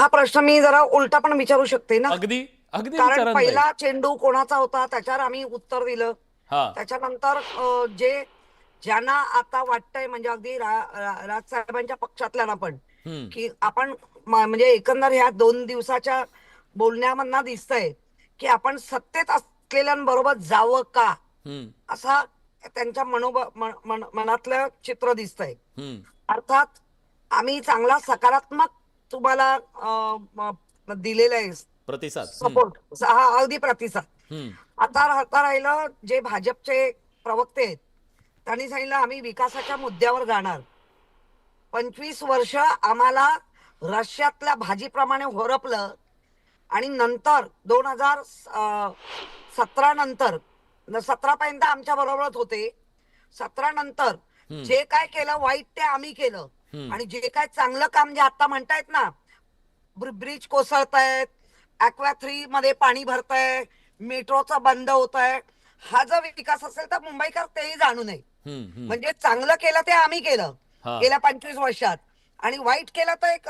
हा प्रश्न मी जरा उलटा पण विचारू शकते ना. अगदी अगदी कारण विचारा ना ताई. पहिला चेंडू कोणाचा होता त्याच्यावर आम्ही उत्तर दिलं. हा. त्याच्यानंतर जे ज्यांना आता वाटतंय म्हणजे अगदी राजसाहेबांच्या पक्षातल्यांना पण हम्म. की आपण म्हणजे एकंदर ह्या 2 दिवसाच्या बोलण्यामधनं दिसतंय की आपण सत्तेत असलेल्यांबरोबर जावं का, हम्म. असा त्यांच्या मनातलं चित्र दिसतंय. हम्म. अर्थात आम्ही चांगला सकारात्मक तुम्हाला दिलेला आहे प्रतिसाद. सपोर्ट, हा अगदी प्रतिसाद. हम्म. आता राहिलं जे भाजपचे प्रवक्ते आहेत त्यांनी सांगितलं आम्ही विकासाच्या मुद्द्यावर जाणार. 25 वर्ष आम्हाला रश्यातल्या भाजीप्रमाणे होरपलं आणि नंतर 2017 नंतर 17 पर्यंत आमच्या बरोबरच होते. 17 नंतर हम्म. जे काय केलं वाईट ते आम्ही केलं हम्म. आणि जे काय चांगलं काम जे आता म्हणतायत ना, ब्रिज कोसळतायत, ॲक्वा 3 मध्ये पाणी भरतंय, मेट्रोचं बंद होत आहे, हा जर विकास असेल तर मुंबईकर तेही जाणू नये. हम्म. हम्म. म्हणजे चांगलं केलं ते आम्ही केलं हा. गेल्या 25 वर्षात आणि वाईट केलं तर एक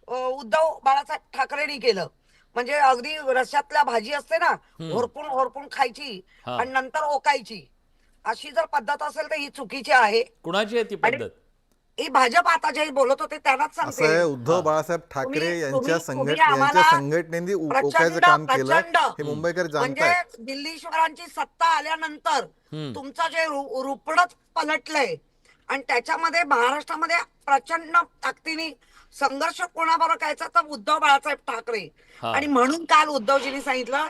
उद्धव बाळासाहेब ठाकरेंनी केलं. म्हणजे अगदी रश्यातल्या भाजी असते ना, होरपून होरपून खायची हा. आणि नंतर ओकायची, अशी जर पद्धत असेल तर ही चुकीची आहे. कुणाची आहे ती आणि पद्धत? ही भाजप आता जे बोलत होते त्यांनाच असं सांगते. आहे, उद्धव बाळासाहेब ठाकरे तुम्ही यांच्या तुम्ही तुम्ही यांच्या आम्हाला संघटनेने ओकायचं प्रचंड काम केलं प्रचंड हे मुंबईकर म्हणजे जाणतायत. दिल्लीश्वरांची सत्ता आल्यानंतर हम्म. तुमचं जे रुपडच पलटलंय आणि त्याच्यामध्ये महाराष्ट्रामध्ये प्रचंड ताकदीने संघर्ष कोणाबरोबर करायचा तर उद्धव बाळासाहेब ठाकरे. हा. आणि म्हणून काल उद्धवजींनी सांगितलं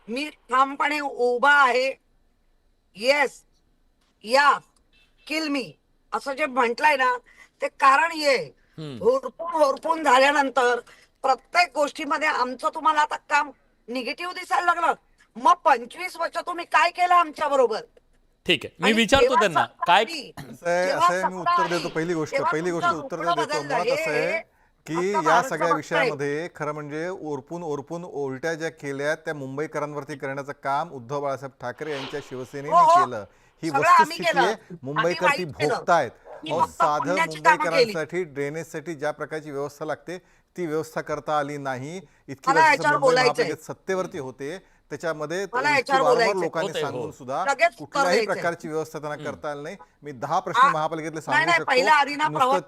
मी ठामपणे उभा आहे, येस या किल मी, असं जे म्हटलंय ना ते कारण ये हम्म. होरपून होरपून झाल्यानंतर प्रत्येक गोष्टीमध्ये आमचं तुम्हाला आता काम निगेटिव्ह दिसायला लागलं. मग 25 वर्ष तुम्ही काय केलं आमच्या बरोबर? ठीक आहे, मी विचारतो त्यांना काय. असं आहे, मी उत्तर देतो. पहिली गोष्ट उत्तर देतो. मुळात असं आहे की या सगळ्या विषयामध्ये खरं म्हणजे ओरपून उलट्या ज्या केल्या त्या मुंबईकरांवरती करण्याचं काम उद्धव बाळासाहेब ठाकरे यांच्या शिवसेनेने केलं. ही वस्तुस्थिती आहे. मुंबईकर ती भोगतायत. साधं मुंबईकरांसाठी ड्रेनेजसाठी ज्या प्रकारची व्यवस्था लागते ती व्यवस्था करता आली नाही. इतकी वर्ष मुंबई महापालिकेत सत्तेवरती होते, त्याच्यामध्ये वारंवार लोकांनी सांगून सुद्धा कुठल्याही प्रकारची व्यवस्था त्यांना करता आली नाही. मी 10 प्रश्न महापालिकेतले सांगू शकतो. नुसतं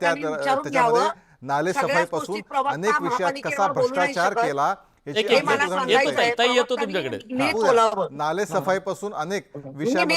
त्याच्यामध्ये नाले सफाईपासून अनेक विषयात कसा भ्रष्टाचार केला येतो तुमच्याकडे. नाले सफाईपासून अनेक विषयामध्ये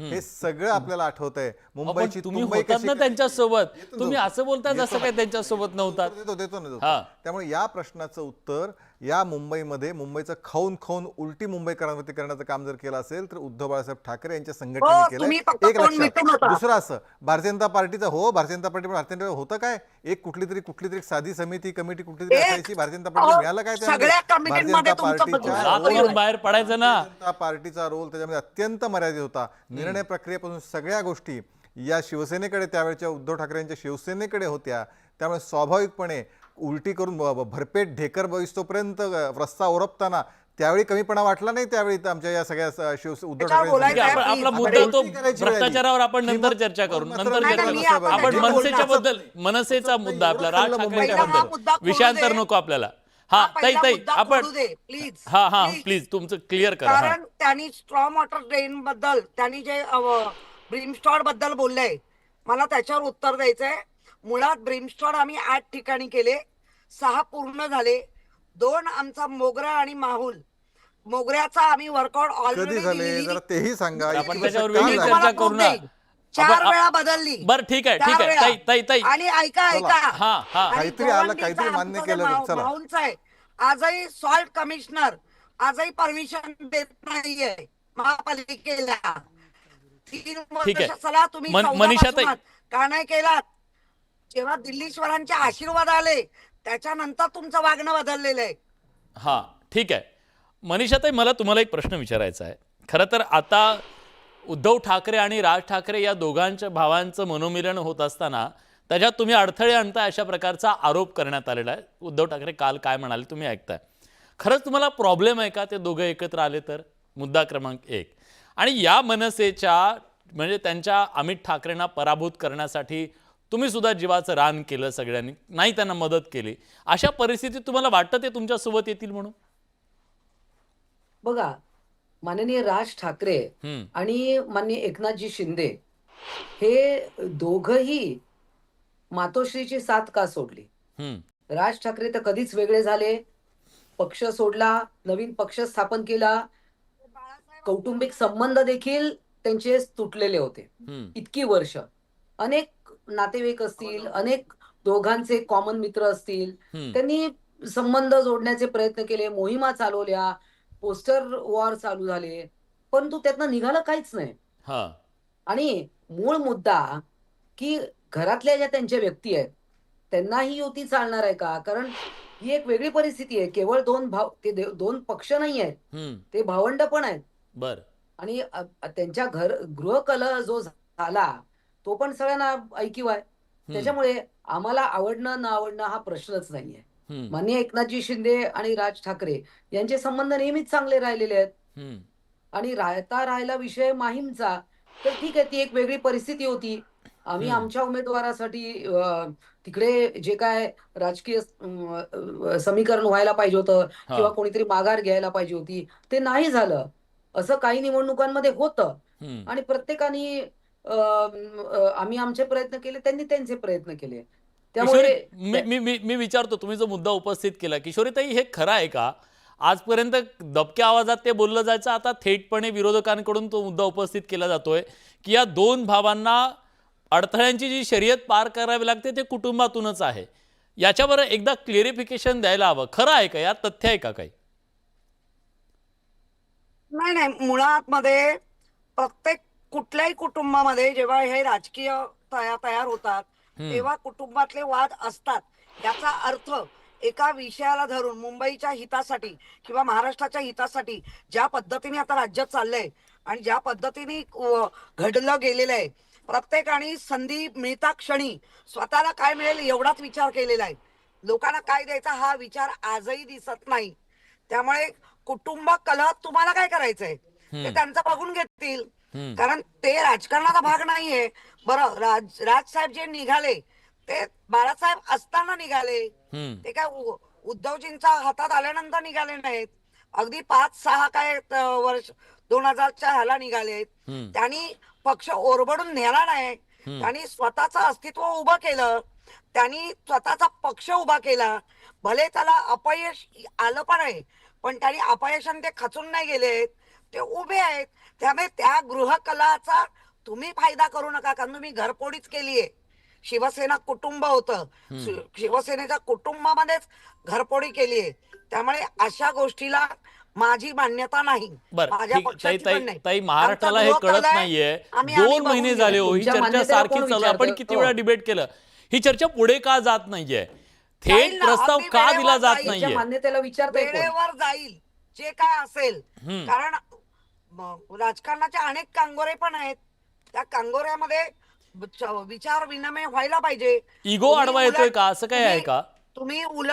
हे सगळं आपल्याला आठवत आहे. मुंबईची तुम्ही होतात ना त्यांच्यासोबत, तुम्ही असं बोलताय जसं काही त्यांच्यासोबत नव्हतात. देतो ना. त्यामुळे या प्रश्नाचं उत्तर या मुंबईमध्ये मुंबईचं खाऊन खाऊन उलटी मुंबईकरांवरती करण्याचं काम जर केलं असेल तर उद्धव बाळासाहेब ठाकरे यांच्या संघटनेने केलं. एक लक्षात. दुसरं असं भारतीय जनता पार्टीचं भारतीय जनता पार्टी होतं काय, एक कुठली तरी साधी समिती कमिटी कुठली तरी असायची. भारतीय जनता पार्टी मिळालं काय? भारतीय जनता बाहेर पडायचं ना. जनता पार्टीचा रोल त्याच्यामध्ये अत्यंत मर्यादित होता. निर्णय प्रक्रियेपासून सगळ्या गोष्टी या शिवसेनेकडे, त्यावेळेच्या उद्धव ठाकरेंच्या शिवसेनेकडे होत्या. त्यामुळे स्वाभाविकपणे उलटी करून भरपेट ढेकर बसतोपर्यंत रस्ता ओरपताना त्यावेळी कमीपणा वाटला नाही. त्यावेळी आमच्या या सगळ्या उद्धव ठाकरे आपला मुद्दा तो भ्रष्टाचारावर आपण नंतर चर्चा करू. आपण मनसेचा मुद्दा आपला राज ठाकरेंच्या बद्दल विषयांतर नको आपल्याला. हा ताई आपण हा प्लीज तुमचं क्लिअर करा. कारण त्यांनी स्ट्रॉंग वॉटर ड्रेन बद्दल त्यांनी जे ब्रिमस्टॉड बद्दल बोललंय मला त्याच्यावर उत्तर द्यायचंय. मुळात ब्रिमस्टॉड आम्ही 8 ठिकाणी केले, 6 पूर्ण झाले. 2 आमचा मोगरा आणि माहुल. मोगऱ्याचा आम्ही वर्कआउट ऑलरेडी झाले जरा तेही सांगा. आपण त्याच्यावर वेगळी चर्चा करू ना. 4 वेळा बदलली. बरं ठीक आहे ताई आणि ऐका काहीतरी आलं, काहीतरी मान्य केलं. माहुलचं आहे आजही सॉल्ट कमिशनर आजही परमिशन देत नाहीये महापालिकेला. 3 वर्ष चला तुम्ही मनीषाताई का नाही केलात? जेव्हा दिल्लीश्वरांचे आशीर्वाद आले त्याच्यानंतर तुमचं वागणं बदललेलं आहे. हा ठीक आहे मनीषाताई, मला तुम्हाला एक प्रश्न विचारायचा आहे. खरं तर आता उद्धव ठाकरे आणि राज ठाकरे या दोघांच्या भावांचं मनोमिलन होत असताना त्याच्यात तुम्ही अडथळे आणताय अशा प्रकारचा आरोप करण्यात आलेला आहे. उद्धव ठाकरे काल काय म्हणाले तुम्ही ऐकताय. खरंच तुम्हाला प्रॉब्लेम आहे का ते दोघं एकत्र आले तर? मुद्दा क्रमांक 1. आणि या मनसेच्या म्हणजे त्यांच्या अमित ठाकरेंना पराभूत करण्यासाठी तुम्ही सुद्धा जीवाचं रान केलं सगळ्यांनी, नाही त्यांना मदत केली, अशा परिस्थितीत तुम्हाला वाटतं ते तुमच्यासोबत येतील म्हणून? बघा, माननीय राज ठाकरे हम्म, आणि माननीय एकनाथजी शिंदे हे दोघही मातोश्रीची साथ का सोडली? हम्म, राज ठाकरे तर कधीच वेगळे झाले, पक्ष सोडला, नवीन पक्ष स्थापन केला, कौटुंबिक संबंध देखील त्यांचे तुटलेले होते हम्म, इतकी वर्ष. अनेक नातेवाईक असतील, अनेक दोघांचे कॉमन मित्र असतील, हम्म, त्यांनी संबंध जोडण्याचे प्रयत्न केले, मोहिमा चालवल्या, पोस्टर वॉर चालू झाले, परंतु त्यातनं निघालं काहीच नाही. हा, आणि मूळ मुद्दा की घरातल्या ज्या त्यांच्या व्यक्ती आहेत त्यांना ही युती चालणार आहे का? कारण ही एक वेगळी परिस्थिती आहे. केवळ दोन भाव, ते दोन पक्ष नाही आहेत, हम्म, ते भावंड पण आहेत. बर, आणि त्यांच्या गृहकलह जो झाला तो पण सगळ्यांना ऐकीव आहे. त्याच्यामुळे आम्हाला आवडणं न आवडणं हा प्रश्नच नाहीये. हम्म, माननीय एकनाथजी शिंदे आणि राज ठाकरे यांचे संबंध नेहमीच चांगले राहिलेले आहेत. हम्म, आणि राहिला विषय माहीमचा, तर ठीक आहे, ती एक वेगळी परिस्थिती होती. आम्ही हम्म, आमच्या उमेदवारासाठी तिकडे जे काय राजकीय समीकरण व्हायला पाहिजे होतं हा, किंवा कोणीतरी माघार घ्यायला पाहिजे होती, ते नाही झालं. असं काही निवडणुकांमध्ये होतं. हम्म. आणि प्रत्येकाने आम्ही आमचे प्रयत्न केले, त्यांनी त्यांचे प्रयत्न केले. किशोरी, त्यामुळे मी मी मी मी विचारतो, तुम्ही जो मुद्दा उपस्थित केला किशोरीताई, हे खरं आहे का? आजपर्यंत दबक्या आवाजात ते बोललं जायचं, आता थेटपणे विरोधकांकडून तो मुद्दा उपस्थित केला जातोय की या दोन भावांना अडथळ्यांची जी शर्यत पार करावी लागते ते कुटुंबातूनच आहे. याच्यावर एकदा क्लिअरिफिकेशन द्यायला हवं. खरं आहे का? यात तथ्य आहे का काही? नाही नाही, मुळात मध्ये प्रत्येक कुठल्याही कुटुंबामध्ये जेव्हा हे राजकीय तयार होतात तेव्हा कुटुंबातले वाद असतात. याचा अर्थ एका विषयाला धरून मुंबईच्या हितासाठी किंवा महाराष्ट्राच्या हितासाठी ज्या पद्धतीने आता राज्य चाललंय आणि ज्या पद्धतीने घडलं गेलेलं आहे, प्रत्येकाने संधी मिळता क्षणी स्वतःला काय मिळेल एवढाच विचार केलेला आहे. लोकांना काय द्यायचा हा विचार आजही दिसत नाही. त्यामुळे कुटुंब कलह तुम्हाला काय करायचंय ते त्यांचं बघून घेतील, कारण ते राजकारणाचा भाग नाहीये. बरं, राजसाहेब जे निघाले ते बाळासाहेब असताना निघाले, ते काय उद्धवजींच्या हातात आल्यानंतर निघाले नाहीत. अगदी 5-6 काय वर्ष 2000च्या ह्याला निघालेत. त्यांनी पक्ष ओरबडून नेला नाही, त्यांनी स्वतःचं अस्तित्व उभं केलं, त्यांनी स्वतःचा पक्ष उभा केला. भले त्याला अपयश आलं पण आहे, पण त्यांनी अपयशाने ते खचून नाही गेलेत, ते उभे आहेत. त्यामुळे त्या गृहकलाचा तुम्ही फायदा करू नका, कारण तुम्ही घरफोडीच केलीये. शिवसेना कुटुंब होतं, शिवसेनेच्या कुटुंबामध्येच घरफोडी केलीये. त्यामुळे अशा गोष्टीला माझी मान्यता नाही, बरं, माझ्या ठीक. पक्षाची ताई पण नाही. ताई महाराष्ट्राला हे आमचा कळत गृहकला आहे, नाहीये. आम्ही 2 बघून महिने घेऊ. झाले हो, ही तुमच्या चर्चा मान्यतेला सारखी कोण चालू आहे. आपण विचारतं? किती वेळा डिबेट केलं, ही चर्चा पुढे का जात नाहीये? जाईल थेट ना, प्रस्ताव अगदी का वेळेवर दिला जात जाईल. तुमच्या नाहीये? मान्यतेला विचारताय कोण? वेळेवर जाईल जे काय असेल. कारण राजकारणाचे अनेक कांगोरे पण आहेत, त्या कांगोऱ्यामध्ये विचार विनिमय व्हायला पाहिजे. इगो तुम्ही आडवा येतोय उलट- का? असं काय आहे तुम्ही- का? तुम्ही उलट